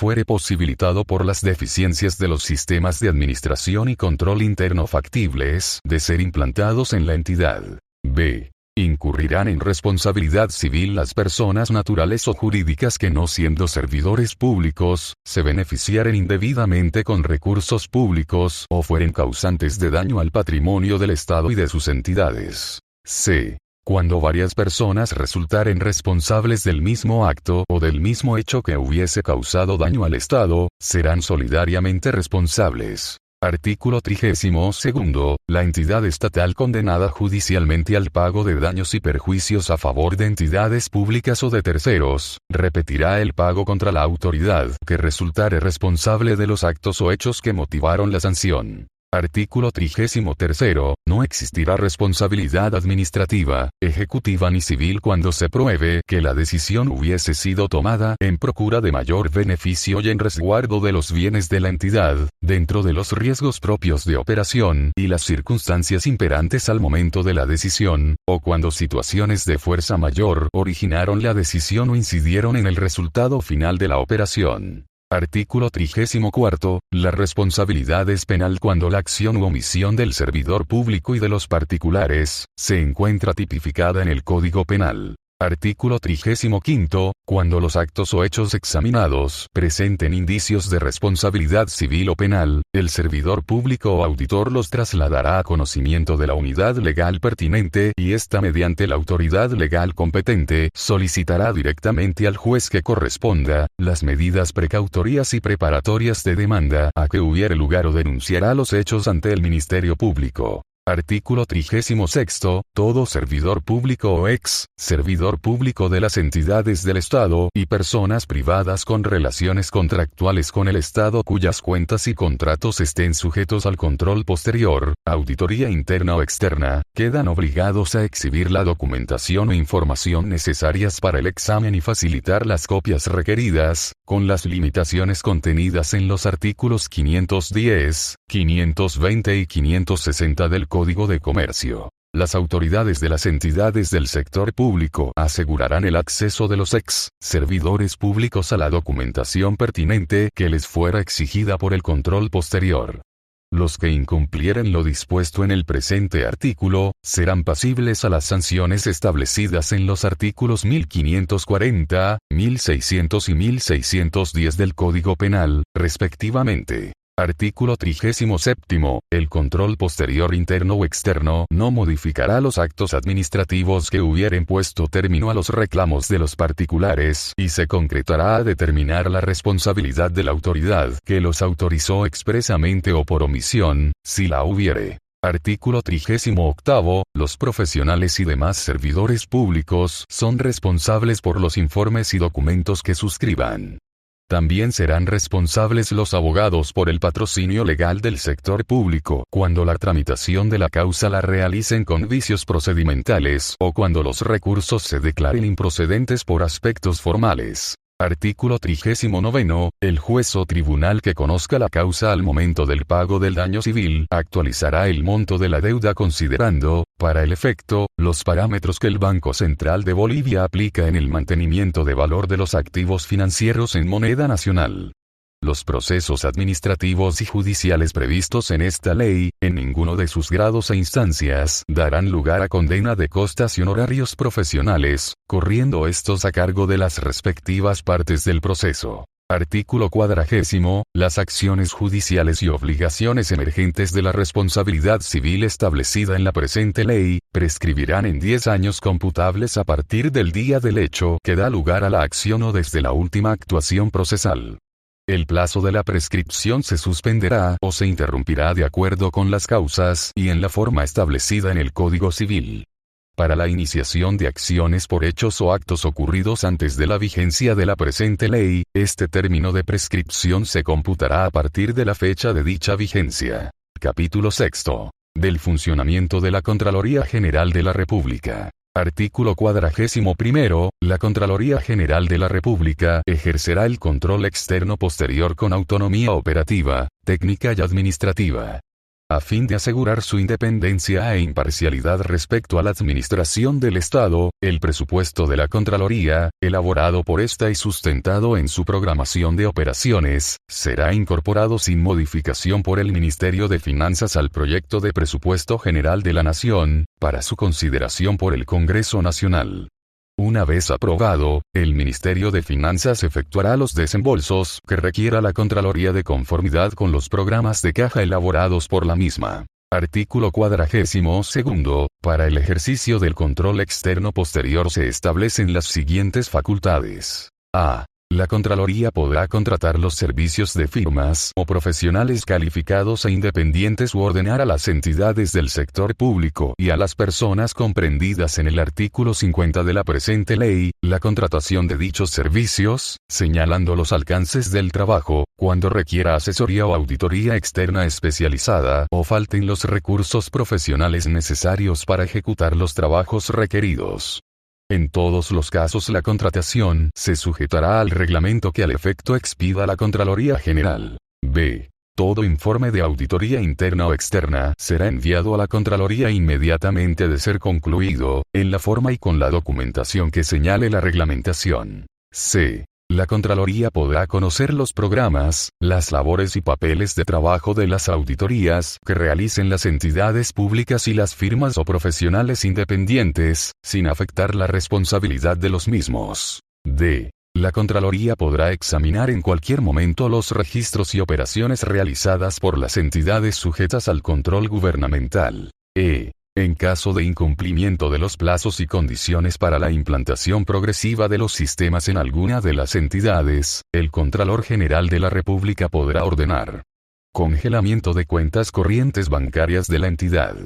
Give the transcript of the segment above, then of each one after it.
fuere posibilitado por las deficiencias de los sistemas de administración y control interno factibles de ser implantados en la entidad. B. Incurrirán en responsabilidad civil las personas naturales o jurídicas que, no siendo servidores públicos, se beneficiaren indebidamente con recursos públicos o fueren causantes de daño al patrimonio del Estado y de sus entidades. C. Cuando varias personas resultaren responsables del mismo acto o del mismo hecho que hubiese causado daño al Estado, serán solidariamente responsables. Artículo 32. La entidad estatal condenada judicialmente al pago de daños y perjuicios a favor de entidades públicas o de terceros, repetirá el pago contra la autoridad que resultare responsable de los actos o hechos que motivaron la sanción. Artículo 33. No existirá responsabilidad administrativa, ejecutiva ni civil cuando se pruebe que la decisión hubiese sido tomada en procura de mayor beneficio y en resguardo de los bienes de la entidad, dentro de los riesgos propios de operación y las circunstancias imperantes al momento de la decisión, o cuando situaciones de fuerza mayor originaron la decisión o incidieron en el resultado final de la operación. Artículo 34. La responsabilidad es penal cuando la acción u omisión del servidor público y de los particulares se encuentra tipificada en el Código Penal. Artículo 35. Cuando los actos o hechos examinados presenten indicios de responsabilidad civil o penal, el servidor público o auditor los trasladará a conocimiento de la unidad legal pertinente y ésta, mediante la autoridad legal competente, solicitará directamente al juez que corresponda las medidas precautorias y preparatorias de demanda a que hubiere lugar o denunciará los hechos ante el Ministerio Público. Artículo 36. Todo servidor público o servidor público de las entidades del Estado y personas privadas con relaciones contractuales con el Estado cuyas cuentas y contratos estén sujetos al control posterior, auditoría interna o externa, quedan obligados a exhibir la documentación o información necesarias para el examen y facilitar las copias requeridas, con las limitaciones contenidas en los artículos 510, 520 y 560 del Código de Comercio. Las autoridades de las entidades del sector público asegurarán el acceso de los servidores públicos a la documentación pertinente que les fuera exigida por el control posterior. Los que incumplieren lo dispuesto en el presente artículo, serán pasibles a las sanciones establecidas en los artículos 1540, 1600 y 1610 del Código Penal, respectivamente. Artículo 37. El control posterior interno o externo no modificará los actos administrativos que hubieren puesto término a los reclamos de los particulares y se concretará a determinar la responsabilidad de la autoridad que los autorizó expresamente o por omisión, si la hubiere. Artículo 38. Los profesionales y demás servidores públicos son responsables por los informes y documentos que suscriban. También serán responsables los abogados por el patrocinio legal del sector público cuando la tramitación de la causa la realicen con vicios procedimentales o cuando los recursos se declaren improcedentes por aspectos formales. Artículo 39. El juez o tribunal que conozca la causa al momento del pago del daño civil actualizará el monto de la deuda considerando, para el efecto, los parámetros que el Banco Central de Bolivia aplica en el mantenimiento de valor de los activos financieros en moneda nacional. Los procesos administrativos y judiciales previstos en esta ley, en ninguno de sus grados e instancias, darán lugar a condena de costas y honorarios profesionales, corriendo estos a cargo de las respectivas partes del proceso. Artículo 40. Las acciones judiciales y obligaciones emergentes de la responsabilidad civil establecida en la presente ley, prescribirán en 10 años computables a partir del día del hecho que da lugar a la acción o desde la última actuación procesal. El plazo de la prescripción se suspenderá o se interrumpirá de acuerdo con las causas y en la forma establecida en el Código Civil. Para la iniciación de acciones por hechos o actos ocurridos antes de la vigencia de la presente ley, este término de prescripción se computará a partir de la fecha de dicha vigencia. Capítulo 6. Del funcionamiento de la Contraloría General de la República. Artículo 41. La Contraloría General de la República ejercerá el control externo posterior con autonomía operativa, técnica y administrativa. A fin de asegurar su independencia e imparcialidad respecto a la administración del Estado, el presupuesto de la Contraloría, elaborado por esta y sustentado en su programación de operaciones, será incorporado sin modificación por el Ministerio de Finanzas al proyecto de presupuesto general de la Nación, para su consideración por el Congreso Nacional. Una vez aprobado, el Ministerio de Finanzas efectuará los desembolsos que requiera la Contraloría de conformidad con los programas de caja elaborados por la misma. Artículo 42. Para el ejercicio del control externo posterior se establecen las siguientes facultades. A. La Contraloría podrá contratar los servicios de firmas o profesionales calificados e independientes u ordenar a las entidades del sector público y a las personas comprendidas en el artículo 50 de la presente ley, la contratación de dichos servicios, señalando los alcances del trabajo, cuando requiera asesoría o auditoría externa especializada o falten los recursos profesionales necesarios para ejecutar los trabajos requeridos. En todos los casos la contratación se sujetará al reglamento que al efecto expida la Contraloría General. B. Todo informe de auditoría interna o externa será enviado a la Contraloría inmediatamente de ser concluido, en la forma y con la documentación que señale la reglamentación. C. La Contraloría podrá conocer los programas, las labores y papeles de trabajo de las auditorías que realicen las entidades públicas y las firmas o profesionales independientes, sin afectar la responsabilidad de los mismos. D. La Contraloría podrá examinar en cualquier momento los registros y operaciones realizadas por las entidades sujetas al control gubernamental. E. En caso de incumplimiento de los plazos y condiciones para la implantación progresiva de los sistemas en alguna de las entidades, el Contralor General de la República podrá ordenar congelamiento de cuentas corrientes bancarias de la entidad,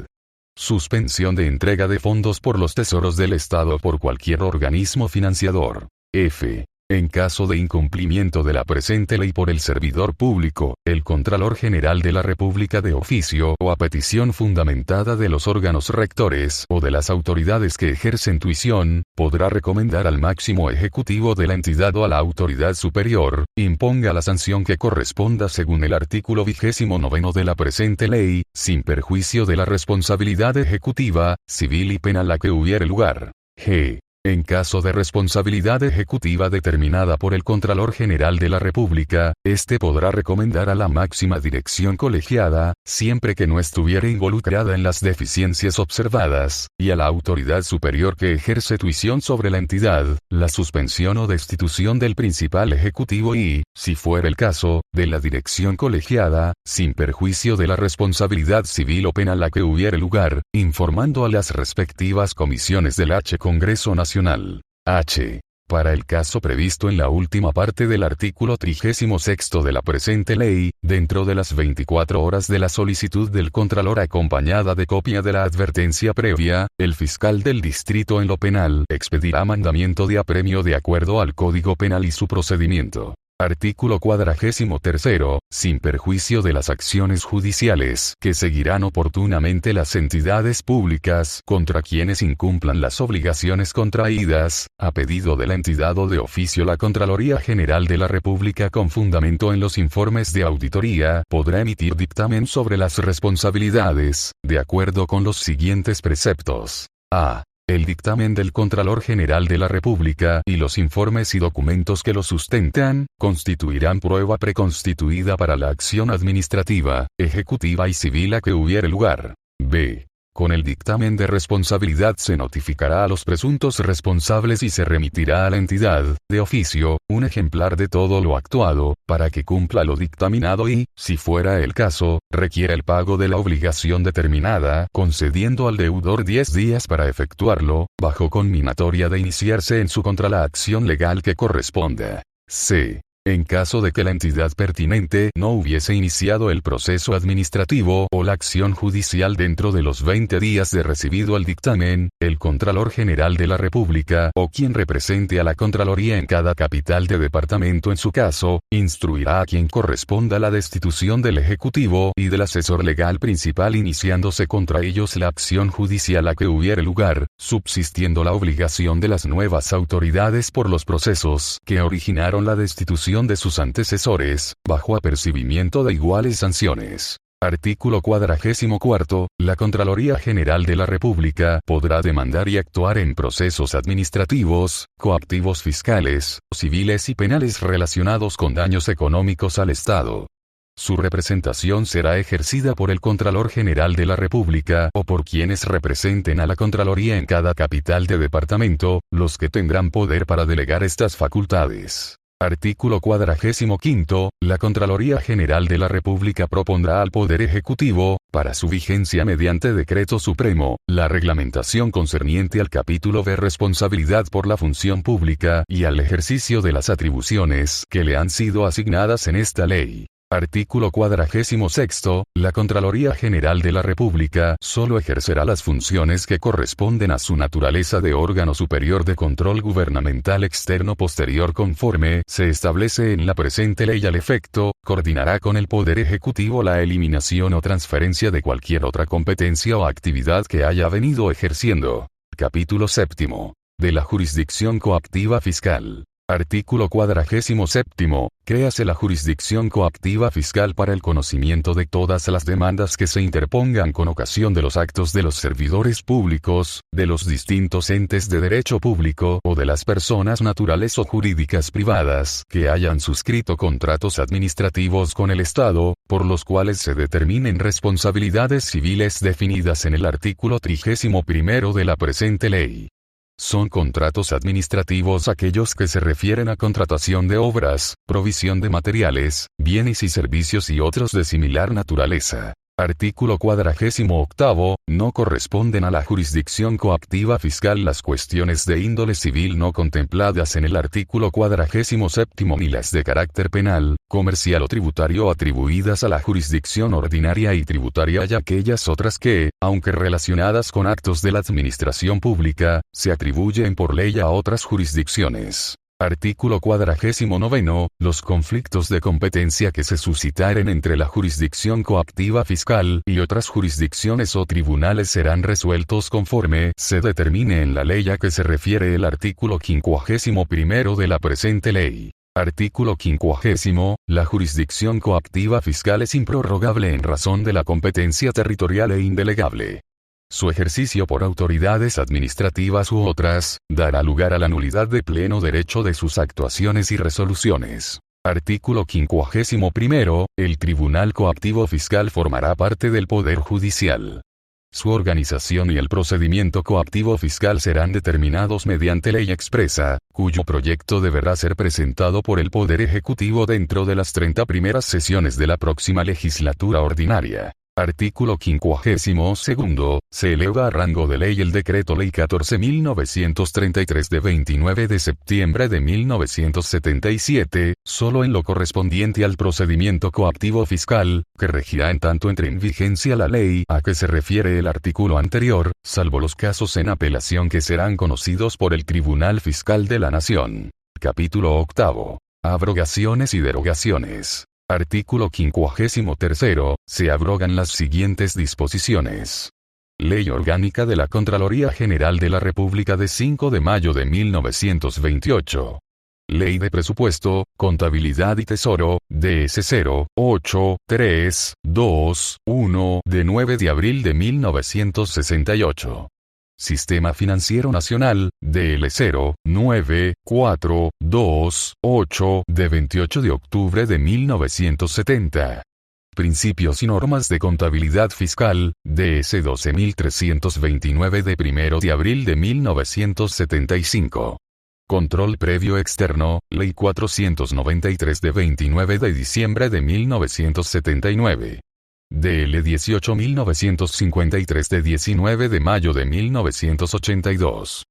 suspensión de entrega de fondos por los tesoros del Estado por cualquier organismo financiador. F. En caso de incumplimiento de la presente ley por el servidor público, el Contralor General de la República de oficio o a petición fundamentada de los órganos rectores o de las autoridades que ejercen tuición, podrá recomendar al máximo ejecutivo de la entidad o a la autoridad superior, imponga la sanción que corresponda según el artículo 29 de la presente ley, sin perjuicio de la responsabilidad ejecutiva, civil y penal a que hubiere lugar. G. En caso de responsabilidad ejecutiva determinada por el Contralor General de la República, éste podrá recomendar a la máxima dirección colegiada, siempre que no estuviere involucrada en las deficiencias observadas, y a la autoridad superior que ejerce tuición sobre la entidad, la suspensión o destitución del principal ejecutivo y, si fuera el caso, de la dirección colegiada, sin perjuicio de la responsabilidad civil o penal a que hubiere lugar, informando a las respectivas comisiones del Congreso Nacional. H. Para el caso previsto en la última parte del artículo 36 de la presente ley, dentro de las 24 horas de la solicitud del Contralor acompañada de copia de la advertencia previa, el fiscal del distrito en lo penal expedirá mandamiento de apremio de acuerdo al Código Penal y su procedimiento. Artículo 43. Sin perjuicio de las acciones judiciales que seguirán oportunamente las entidades públicas contra quienes incumplan las obligaciones contraídas, a pedido de la entidad o de oficio la Contraloría General de la República con fundamento en los informes de auditoría, podrá emitir dictamen sobre las responsabilidades, de acuerdo con los siguientes preceptos. A. El dictamen del Contralor General de la República y los informes y documentos que lo sustentan, constituirán prueba preconstituida para la acción administrativa, ejecutiva y civil a que hubiere lugar. B. Con el dictamen de responsabilidad se notificará a los presuntos responsables y se remitirá a la entidad, de oficio, un ejemplar de todo lo actuado, para que cumpla lo dictaminado y, si fuera el caso, requiera el pago de la obligación determinada, concediendo al deudor 10 días para efectuarlo, bajo conminatoria de iniciarse en su contra la acción legal que corresponda. C. En caso de que la entidad pertinente no hubiese iniciado el proceso administrativo o la acción judicial dentro de los 20 días de recibido el dictamen, el Contralor General de la República o quien represente a la Contraloría en cada capital de departamento en su caso, instruirá a quien corresponda la destitución del Ejecutivo y del asesor legal principal iniciándose contra ellos la acción judicial a que hubiere lugar, subsistiendo la obligación de las nuevas autoridades por los procesos que originaron la destitución de sus antecesores, bajo apercibimiento de iguales sanciones. Artículo 44. La Contraloría General de la República podrá demandar y actuar en procesos administrativos, coactivos fiscales, civiles y penales relacionados con daños económicos al Estado. Su representación será ejercida por el Contralor General de la República o por quienes representen a la Contraloría en cada capital de departamento, los que tendrán poder para delegar estas facultades. Artículo 45. La Contraloría General de la República propondrá al Poder Ejecutivo, para su vigencia mediante decreto supremo, la reglamentación concerniente al capítulo de responsabilidad por la función pública y al ejercicio de las atribuciones que le han sido asignadas en esta ley. Artículo 46. La Contraloría General de la República solo ejercerá las funciones que corresponden a su naturaleza de órgano superior de control gubernamental externo posterior conforme se establece en la presente ley. Al efecto, coordinará con el Poder Ejecutivo la eliminación o transferencia de cualquier otra competencia o actividad que haya venido ejerciendo. Capítulo 7. De la jurisdicción coactiva fiscal. Artículo 47. Créase la jurisdicción coactiva fiscal para el conocimiento de todas las demandas que se interpongan con ocasión de los actos de los servidores públicos, de los distintos entes de derecho público o de las personas naturales o jurídicas privadas que hayan suscrito contratos administrativos con el Estado, por los cuales se determinen responsabilidades civiles definidas en el artículo 31 de la presente ley. Son contratos administrativos aquellos que se refieren a contratación de obras, provisión de materiales, bienes y servicios y otros de similar naturaleza. Artículo 48. No corresponden a la jurisdicción coactiva fiscal las cuestiones de índole civil no contempladas en el artículo 47 ni las de carácter penal, comercial o tributario atribuidas a la jurisdicción ordinaria y tributaria y aquellas otras que, aunque relacionadas con actos de la administración pública, se atribuyen por ley a otras jurisdicciones. Artículo 49. Los conflictos de competencia que se suscitaren entre la jurisdicción coactiva fiscal y otras jurisdicciones o tribunales serán resueltos conforme se determine en la ley a que se refiere el artículo 51 de la presente ley. Artículo 50. La jurisdicción coactiva fiscal es improrrogable en razón de la competencia territorial e indelegable. Su ejercicio por autoridades administrativas u otras, dará lugar a la nulidad de pleno derecho de sus actuaciones y resoluciones. Artículo 51. El Tribunal Coactivo Fiscal formará parte del Poder Judicial. Su organización y el procedimiento coactivo fiscal serán determinados mediante ley expresa, cuyo proyecto deberá ser presentado por el Poder Ejecutivo dentro de las 30 primeras sesiones de la próxima legislatura ordinaria. Artículo 52. Se eleva a rango de ley el Decreto Ley 14.933 de 29 de septiembre de 1977, solo en lo correspondiente al procedimiento coactivo fiscal, que regirá en tanto entre en vigencia la ley a que se refiere el artículo anterior, salvo los casos en apelación que serán conocidos por el Tribunal Fiscal de la Nación. Capítulo 8. Abrogaciones y derogaciones. Artículo 53. Se abrogan las siguientes disposiciones. Ley Orgánica de la Contraloría General de la República de 5 de mayo de 1928. Ley de Presupuesto, Contabilidad y Tesoro, DS 08321 de 9 de abril de 1968. Sistema Financiero Nacional, DL 09428 de 28 de octubre de 1970. Principios y normas de contabilidad fiscal, DS 12329 de 1 de abril de 1975. Control previo externo, Ley 493 de 29 de diciembre de 1979. DL 18.953 de 19 de mayo de 1982.